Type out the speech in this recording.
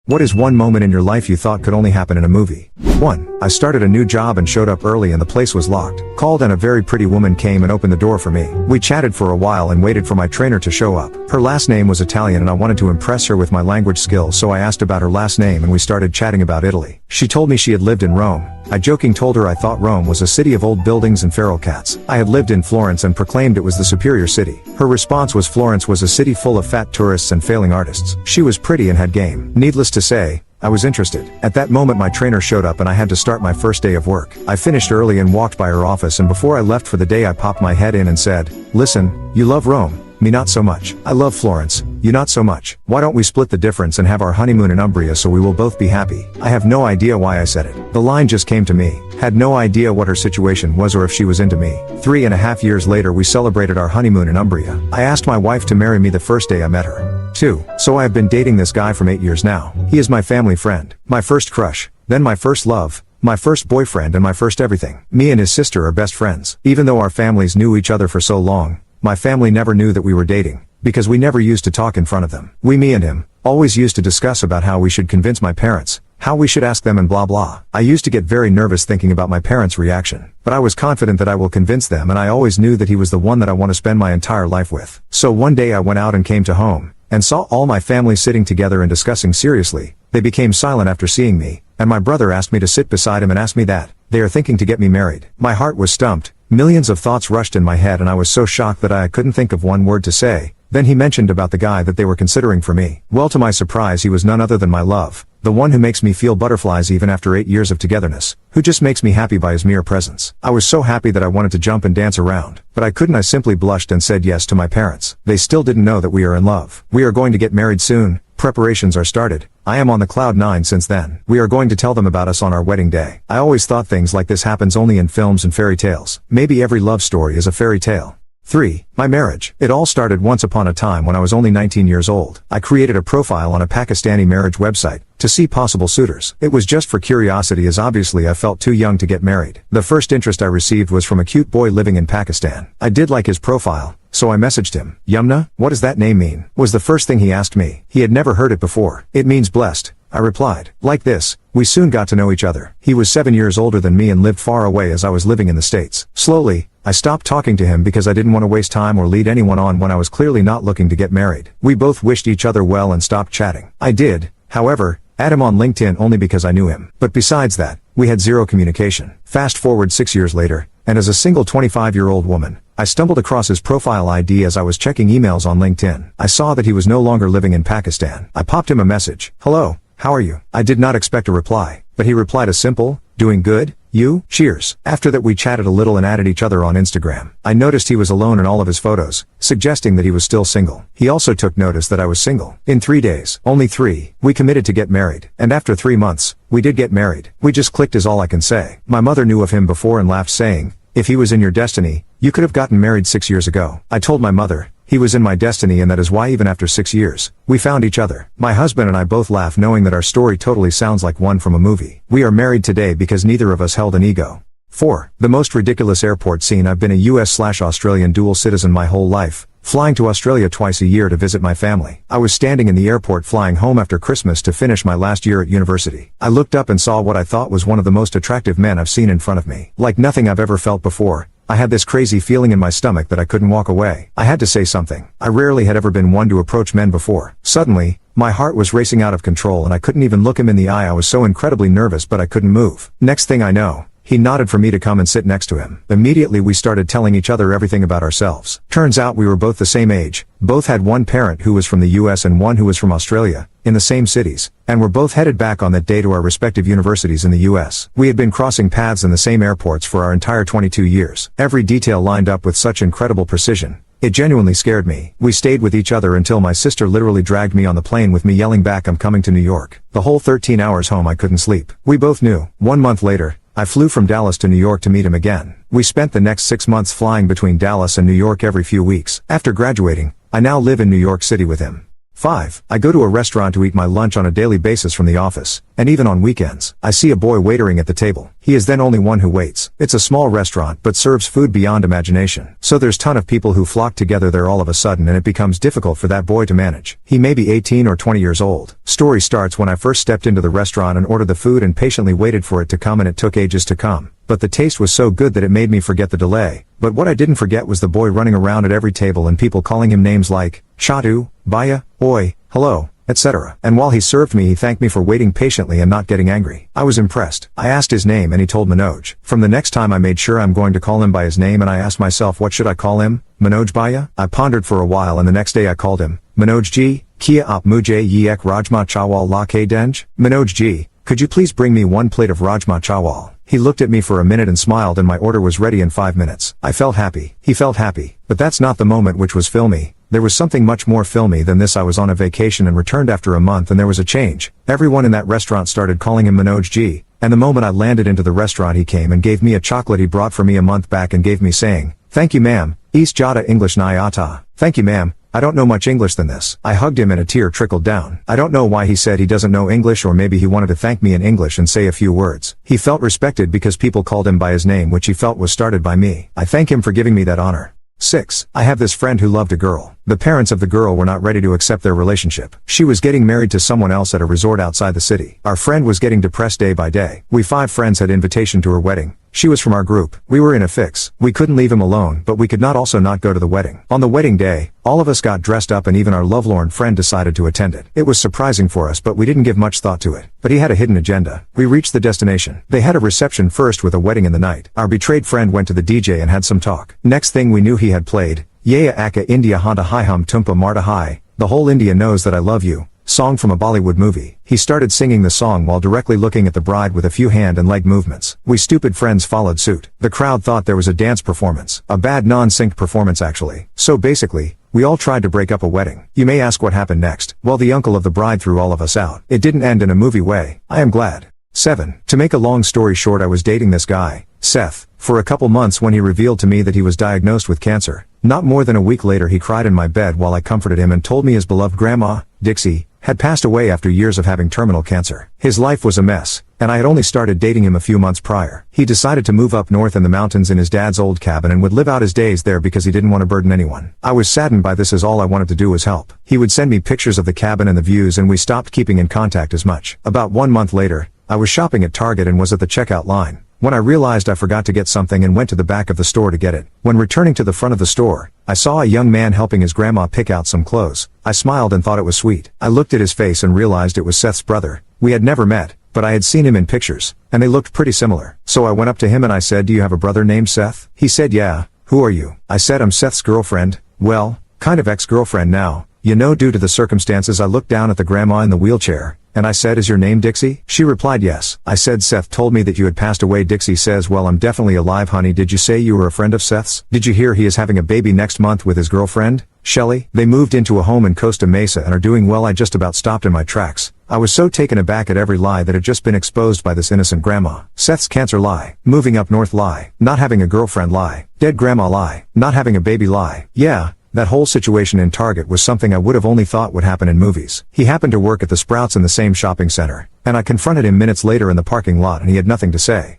What is one moment in your life you thought could only happen in a movie? 1. I started a new job and showed up early and the place was locked. Called and a very pretty woman came and opened the door for me. We chatted for a while and waited for my trainer to show up. Her last name was Italian and I wanted to impress her with my language skills, so I asked about her last name and we started chatting about Italy. She told me she had lived in Rome. I joking told her I thought Rome was a city of old buildings and feral cats. I had lived in Florence and proclaimed it was the superior city. Her response was Florence was a city full of fat tourists and failing artists. She was pretty and had game. Needless to say, I was interested. At that moment my trainer showed up and I had to start my first day of work. I finished early and walked by her office, and before I left for the day I popped my head in and said, "Listen, you love Rome. Me not so much. I love Florence. You not so much. Why don't we split the difference and have our honeymoon in Umbria so we will both be happy?" I have no idea why I said it. The line just came to me. Had no idea what her situation was or if she was into me. 3.5 years later we celebrated our honeymoon in Umbria. I asked my wife to marry me the first day I met her. 2. So I have been dating this guy for 8 years now. He is my family friend, my first crush, then my first love, my first boyfriend and my first everything. Me and his sister are best friends. Even though our families knew each other for so long, my family never knew that we were dating, because we never used to talk in front of them. Me and him, always used to discuss about how we should convince my parents, how we should ask them and blah blah. I used to get very nervous thinking about my parents' reaction, but I was confident that I will convince them, and I always knew that he was the one that I want to spend my entire life with. So one day I went out and came to home, and saw all my family sitting together and discussing seriously. They became silent after seeing me, and my brother asked me to sit beside him and asked me that they are thinking to get me married. My heart was stumped. Millions of thoughts rushed in my head and I was so shocked that I couldn't think of one word to say. Then he mentioned about the guy that they were considering for me. Well, to my surprise, he was none other than my love, the one who makes me feel butterflies even after 8 years of togetherness, who just makes me happy by his mere presence. I was so happy that I wanted to jump and dance around, but I couldn't. I simply blushed and said yes to my parents. They still didn't know that we are in love. We are going to get married soon. Preparations are started. I am on the cloud 9 since then. We are going to tell them about us on our wedding day. I always thought things like this happens only in films and fairy tales. Maybe every love story is a fairy tale. 3. My marriage. It all started once upon a time when I was only 19 years old. I created a profile on a Pakistani marriage website to see possible suitors. It was just for curiosity, as obviously I felt too young to get married. The first interest I received was from a cute boy living in Pakistan. I did like his profile, so I messaged him. "Yumna, what does that name mean?" was the first thing he asked me. He had never heard it before. "It means blessed," I replied. Like this, we soon got to know each other. He was 7 years older than me and lived far away as I was living in the States. Slowly, I stopped talking to him because I didn't want to waste time or lead anyone on when I was clearly not looking to get married. We both wished each other well and stopped chatting. I did, however, add him on LinkedIn only because I knew him. But besides that, we had zero communication. Fast forward 6 years later, and as a single 25-year-old woman, I stumbled across his profile ID as I was checking emails on LinkedIn. I saw that he was no longer living in Pakistan. I popped him a message. "Hello, how are you?" I did not expect a reply, but he replied a simple, "Doing good, you? Cheers." After that we chatted a little and added each other on Instagram. I noticed he was alone in all of his photos, suggesting that he was still single. He also took notice that I was single. In 3 days, only 3, we committed to get married. And after 3 months, we did get married. We just clicked is all I can say. My mother knew of him before and laughed, saying, "If he was in your destiny, you could have gotten married 6 years ago." I told my mother, he was in my destiny, and that is why even after 6 years, we found each other. My husband and I both laugh knowing that our story totally sounds like one from a movie. We are married today because neither of us held an ego. 4. The most ridiculous airport scene. I've been a US/Australian dual citizen my whole life, flying to Australia twice a year to visit my family. I was standing in the airport flying home after Christmas to finish my last year at university. I looked up and saw what I thought was one of the most attractive men I've seen in front of me. Like nothing I've ever felt before, I had this crazy feeling in my stomach that I couldn't walk away. I had to say something. I rarely had ever been one to approach men before. Suddenly, my heart was racing out of control and I couldn't even look him in the eye. I was so incredibly nervous, but I couldn't move. Next thing I know, he nodded for me to come and sit next to him. Immediately we started telling each other everything about ourselves. Turns out we were both the same age, both had one parent who was from the US and one who was from Australia, in the same cities, and were both headed back on that day to our respective universities in the US. We had been crossing paths in the same airports for our entire 22 years. Every detail lined up with such incredible precision. It genuinely scared me. We stayed with each other until my sister literally dragged me on the plane with me yelling back, "I'm coming to New York." The whole 13 hours home I couldn't sleep. We both knew. 1 month later, I flew from Dallas to New York to meet him again. We spent the next 6 months flying between Dallas and New York every few weeks. After graduating, I now live in New York City with him. 5. I go to a restaurant to eat my lunch on a daily basis from the office, and even on weekends. I see a boy waitering at the table. He is then only one who waits. It's a small restaurant but serves food beyond imagination. So there's ton of people who flock together there all of a sudden, and it becomes difficult for that boy to manage. He may be 18 or 20 years old. Story starts when I first stepped into the restaurant and ordered the food and patiently waited for it to come, and it took ages to come. But the taste was so good that it made me forget the delay. But what I didn't forget was the boy running around at every table and people calling him names like Chatu, Baya, Oi, hello, etc. And while he served me, he thanked me for waiting patiently and not getting angry. I was impressed. I asked his name and he told Manoj. From the next time I made sure I'm going to call him by his name, and I asked myself, what should I call him? Manoj Baya? I pondered for a while, and the next day I called him Manoj Ji, Kia Aap Mujhe Ye Ek Rajma Chawal La Ke Denj? Manoj Ji, could you please bring me 1 plate of Rajma Chawal? He looked at me for a minute and smiled, and my order was ready in 5 minutes. I felt happy. He felt happy. But that's not the moment which was filmy. There was something much more filmy than this. I was on a vacation and returned after a month, and there was a change. Everyone in that restaurant started calling him Manoj Ji, and the moment I landed into the restaurant, he came and gave me a chocolate he brought for me a month back and gave me, saying, "Thank you ma'am, East Jada English Nai Ata." Thank you ma'am. I don't know much English than this. I hugged him and a tear trickled down. I don't know why he said he doesn't know English, or maybe he wanted to thank me in English and say a few words. He felt respected because people called him by his name, which he felt was started by me. I thank him for giving me that honor. 6. I have this friend who loved a girl. The parents of the girl were not ready to accept their relationship. She was getting married to someone else at a resort outside the city. Our friend was getting depressed day by day. We 5 friends had invitation to her wedding. She was from our group. We were in a fix. We couldn't leave him alone, but we could not also not go to the wedding. On the wedding day, all of us got dressed up, and even our lovelorn friend decided to attend it. It was surprising for us, but we didn't give much thought to it. But he had a hidden agenda. We reached the destination. They had a reception first with a wedding in the night. Our betrayed friend went to the DJ and had some talk. Next thing we knew, he had played Yaya Aka India Hanta Hai Hum Tumpa Marta Hai, The Whole India Knows That I Love You song from a Bollywood movie. He started singing the song while directly looking at the bride with a few hand and leg movements. We stupid friends followed suit. The crowd thought there was a dance performance. A bad non-synced performance actually. So basically, we all tried to break up a wedding. You may ask what happened next. Well, the uncle of the bride threw all of us out. It didn't end in a movie way. I am glad. 7. To make a long story short, I was dating this guy, Seth, for a couple months when he revealed to me that he was diagnosed with cancer. Not more than a week later, he cried in my bed while I comforted him and told me his beloved grandma, Dixie, had passed away after years of having terminal cancer. His life was a mess, and I had only started dating him a few months prior. He decided to move up north in the mountains in his dad's old cabin and would live out his days there because he didn't want to burden anyone. I was saddened by this, as all I wanted to do was help. He would send me pictures of the cabin and the views, and we stopped keeping in contact as much. About 1 month later, I was shopping at Target and was at the checkout line when I realized I forgot to get something and went to the back of the store to get it. When returning to the front of the store, I saw a young man helping his grandma pick out some clothes. I smiled and thought it was sweet. I looked at his face and realized it was Seth's brother. We had never met, but I had seen him in pictures, and they looked pretty similar. So I went up to him and I said, "Do you have a brother named Seth?" He said, "Yeah, who are you?" I said, "I'm Seth's girlfriend." "Well, kind of ex-girlfriend now. You know, due to the circumstances." I looked down at the grandma in the wheelchair, and I said, "Is your name Dixie?" She replied, "Yes." I said, "Seth told me that you had passed away." Dixie says, "Well, I'm definitely alive, honey. Did you say you were a friend of Seth's? Did you hear he is having a baby next month with his girlfriend, Shelly? They moved into a home in Costa Mesa and are doing well." I just about stopped in my tracks. I was so taken aback at every lie that had just been exposed by this innocent grandma. Seth's cancer lie. Moving up north lie. Not having a girlfriend lie. Dead grandma lie. Not having a baby lie. Yeah. That whole situation in Target was something I would have only thought would happen in movies. He happened to work at the Sprouts in the same shopping center, and I confronted him minutes later in the parking lot and he had nothing to say.